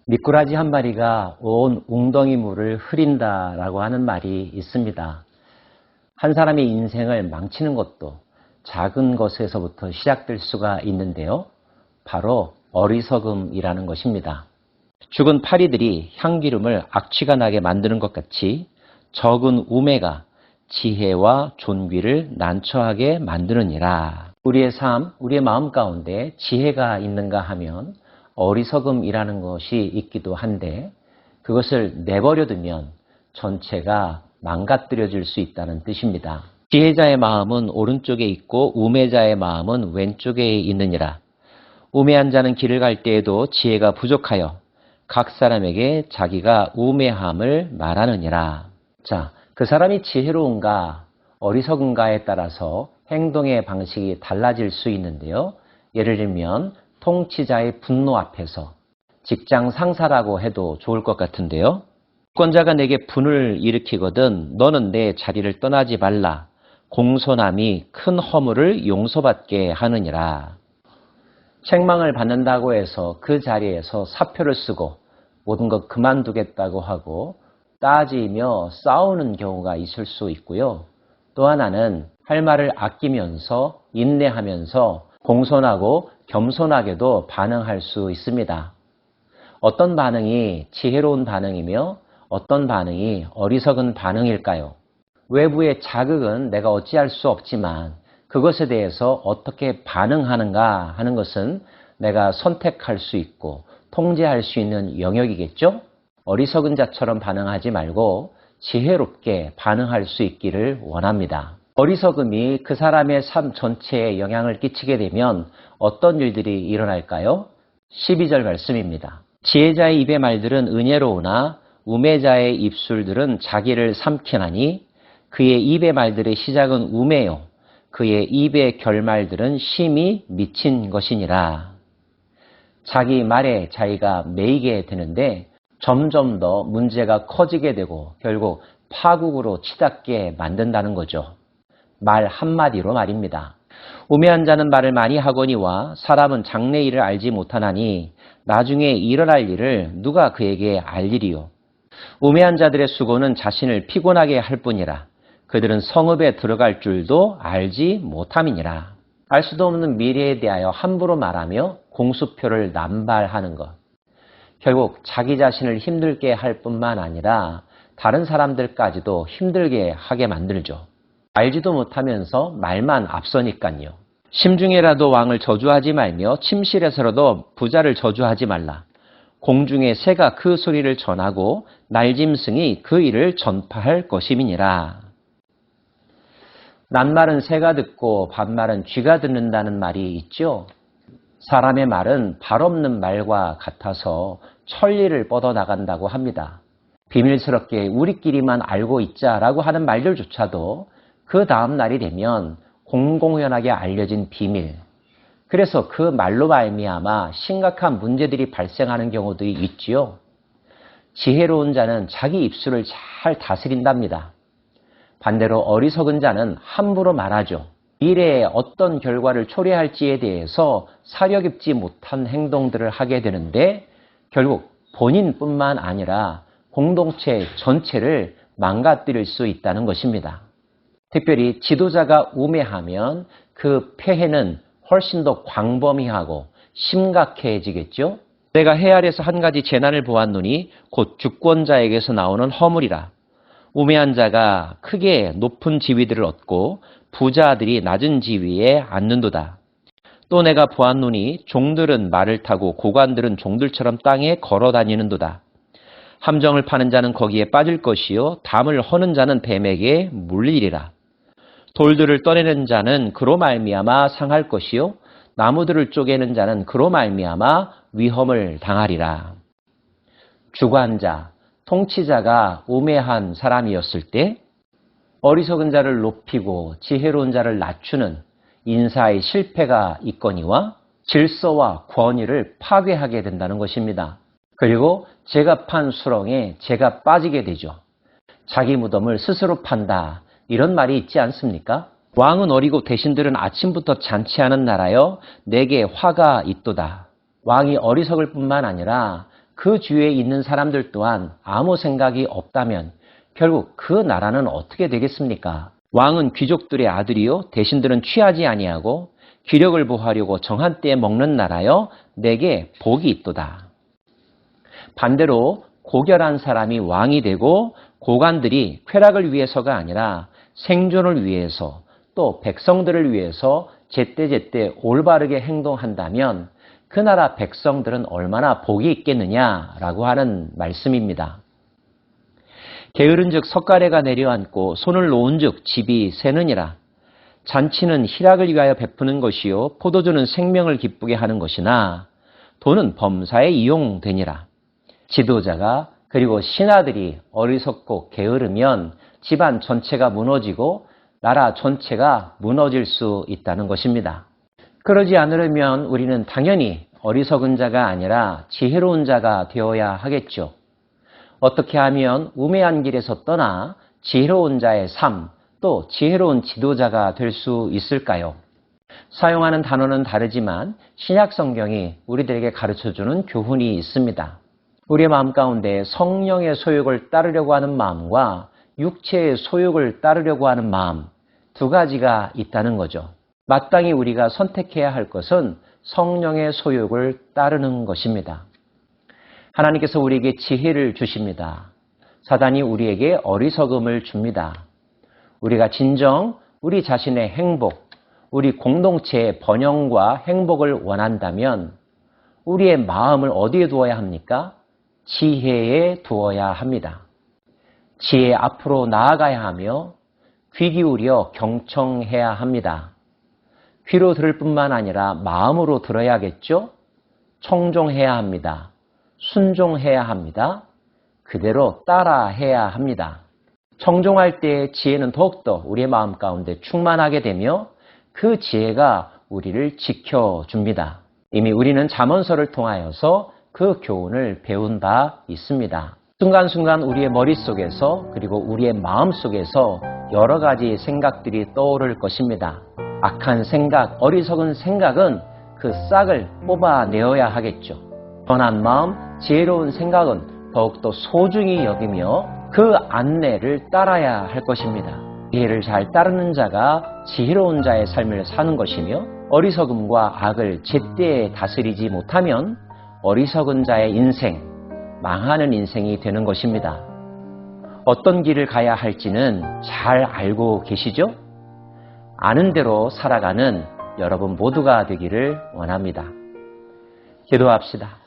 미꾸라지 한 마리가 온 웅덩이 물을 흐린다라고 하는 말이 있습니다. 한 사람의 인생을 망치는 것도 작은 것에서부터 시작될 수가 있는데요. 바로 어리석음이라는 것입니다. 죽은 파리들이 향기름을 악취가 나게 만드는 것 같이 적은 우매가 지혜와 존귀를 난처하게 만드느니라. 우리의 삶, 우리의 마음 가운데 지혜가 있는가 하면 어리석음이라는 것이 있기도 한데 그것을 내버려두면 전체가 망가뜨려질 수 있다는 뜻입니다. 지혜자의 마음은 오른쪽에 있고 우매자의 마음은 왼쪽에 있느니라. 우매한 자는 길을 갈 때에도 지혜가 부족하여 각 사람에게 자기가 우매함을 말하느니라. 자, 그 사람이 지혜로운가 어리석은가에 따라서 행동의 방식이 달라질 수 있는데요. 예를 들면 통치자의 분노 앞에서 직장 상사라고 해도 좋을 것 같은데요. 주권자가 내게 분을 일으키거든 너는 내 자리를 떠나지 말라. 공손함이 큰 허물을 용서받게 하느니라. 책망을 받는다고 해서 그 자리에서 사표를 쓰고 모든 것 그만두겠다고 하고 따지며 싸우는 경우가 있을 수 있고요. 또 하나는 할 말을 아끼면서 인내하면서 공손하고 겸손하게도 반응할 수 있습니다. 어떤 반응이 지혜로운 반응이며 어떤 반응이 어리석은 반응일까요? 외부의 자극은 내가 어찌할 수 없지만 그것에 대해서 어떻게 반응하는가 하는 것은 내가 선택할 수 있고 통제할 수 있는 영역이겠죠? 어리석은 자처럼 반응하지 말고 지혜롭게 반응할 수 있기를 원합니다. 어리석음이 그 사람의 삶 전체에 영향을 끼치게 되면 어떤 일들이 일어날까요? 12절 말씀입니다. 지혜자의 입의 말들은 은혜로우나 우매자의 입술들은 자기를 삼키나니 그의 입의 말들의 시작은 우매요. 그의 입의 결말들은 심히 미친 것이니라. 자기 말에 자기가 매이게 되는데 점점 더 문제가 커지게 되고 결국 파국으로 치닫게 만든다는 거죠. 말 한마디로 말입니다. 우매한 자는 말을 많이 하거니와 사람은 장래일을 알지 못하나니 나중에 일어날 일을 누가 그에게 알리리요. 우매한 자들의 수고는 자신을 피곤하게 할 뿐이라 그들은 성읍에 들어갈 줄도 알지 못함이니라. 알 수도 없는 미래에 대하여 함부로 말하며 공수표를 남발하는 것. 결국 자기 자신을 힘들게 할 뿐만 아니라 다른 사람들까지도 힘들게 하게 만들죠. 알지도 못하면서 말만 앞서니까요. 심중에라도 왕을 저주하지 말며 침실에서라도 부자를 저주하지 말라. 공중의 새가 그 소리를 전하고 날짐승이 그 일을 전파할 것임이니라. 낱말은 새가 듣고 반말은 쥐가 듣는다는 말이 있죠. 사람의 말은 발 없는 말과 같아서 천리를 뻗어나간다고 합니다. 비밀스럽게 우리끼리만 알고 있자라고 하는 말들조차도 그 다음 날이 되면 공공연하게 알려진 비밀. 그래서 그 말로 말미암아 심각한 문제들이 발생하는 경우도 있지요. 지혜로운 자는 자기 입술을 잘 다스린답니다. 반대로 어리석은 자는 함부로 말하죠. 미래에 어떤 결과를 초래할지에 대해서 사려 깊지 못한 행동들을 하게 되는데 결국 본인뿐만 아니라 공동체 전체를 망가뜨릴 수 있다는 것입니다. 특별히 지도자가 우매하면 그 폐해는 훨씬 더 광범위하고 심각해지겠죠. 내가 해 아래서 한 가지 재난을 보았노니 곧 주권자에게서 나오는 허물이라. 우매한 자가 크게 높은 지위들을 얻고 부자들이 낮은 지위에 앉는도다. 또 내가 보았노니 종들은 말을 타고 고관들은 종들처럼 땅에 걸어 다니는도다. 함정을 파는 자는 거기에 빠질 것이요 담을 허는 자는 뱀에게 물리리라. 돌들을 떠내는 자는 그로 말미암아 상할 것이요 나무들을 쪼개는 자는 그로 말미암아 위험을 당하리라. 주관자, 통치자가 우매한 사람이었을 때 어리석은 자를 높이고 지혜로운 자를 낮추는 인사의 실패가 있거니와 질서와 권위를 파괴하게 된다는 것입니다. 그리고 제가 판 수렁에 제가 빠지게 되죠. 자기 무덤을 스스로 판다. 이런 말이 있지 않습니까? 왕은 어리고 대신들은 아침부터 잔치하는 나라여 내게 화가 있도다. 왕이 어리석을 뿐만 아니라 그 주위에 있는 사람들 또한 아무 생각이 없다면 결국 그 나라는 어떻게 되겠습니까? 왕은 귀족들의 아들이요 대신들은 취하지 아니하고 기력을 보하려고 정한 때에 먹는 나라여 내게 복이 있도다. 반대로 고결한 사람이 왕이 되고 고관들이 쾌락을 위해서가 아니라 생존을 위해서 또 백성들을 위해서 제때제때 올바르게 행동한다면 그 나라 백성들은 얼마나 복이 있겠느냐라고 하는 말씀입니다. 게으른즉 석가래가 내려앉고 손을 놓은즉 집이 새느니라. 잔치는 희락을 위하여 베푸는 것이요 포도주는 생명을 기쁘게 하는 것이나 돈은 범사에 이용되니라. 지도자가 그리고 신하들이 어리석고 게으르면 집안 전체가 무너지고 나라 전체가 무너질 수 있다는 것입니다. 그러지 않으려면 우리는 당연히 어리석은 자가 아니라 지혜로운 자가 되어야 하겠죠. 어떻게 하면 우매한 길에서 떠나 지혜로운 자의 삶, 또 지혜로운 지도자가 될 수 있을까요? 사용하는 단어는 다르지만 신약 성경이 우리들에게 가르쳐주는 교훈이 있습니다. 우리의 마음 가운데 성령의 소욕을 따르려고 하는 마음과 육체의 소욕을 따르려고 하는 마음, 두 가지가 있다는 거죠. 마땅히 우리가 선택해야 할 것은 성령의 소욕을 따르는 것입니다. 하나님께서 우리에게 지혜를 주십니다. 사단이 우리에게 어리석음을 줍니다. 우리가 진정 우리 자신의 행복, 우리 공동체의 번영과 행복을 원한다면 우리의 마음을 어디에 두어야 합니까? 지혜에 두어야 합니다. 지혜 앞으로 나아가야 하며 귀 기울여 경청해야 합니다. 귀로 들을 뿐만 아니라 마음으로 들어야겠죠? 청종해야 합니다. 순종해야 합니다. 그대로 따라해야 합니다. 청종할 때의 지혜는 더욱더 우리의 마음 가운데 충만하게 되며 그 지혜가 우리를 지켜줍니다. 이미 우리는 잠언서를 통하여서 그 교훈을 배운 바 있습니다. 순간순간 우리의 머릿속에서 그리고 우리의 마음속에서 여러 가지 생각들이 떠오를 것입니다. 악한 생각, 어리석은 생각은 그 싹을 뽑아내어야 하겠죠. 선한 마음, 지혜로운 생각은 더욱더 소중히 여기며 그 안내를 따라야 할 것입니다. 지혜를 잘 따르는 자가 지혜로운 자의 삶을 사는 것이며 어리석음과 악을 제때 다스리지 못하면 어리석은 자의 인생, 망하는 인생이 되는 것입니다. 어떤 길을 가야 할지는 잘 알고 계시죠? 아는 대로 살아가는 여러분 모두가 되기를 원합니다. 기도합시다.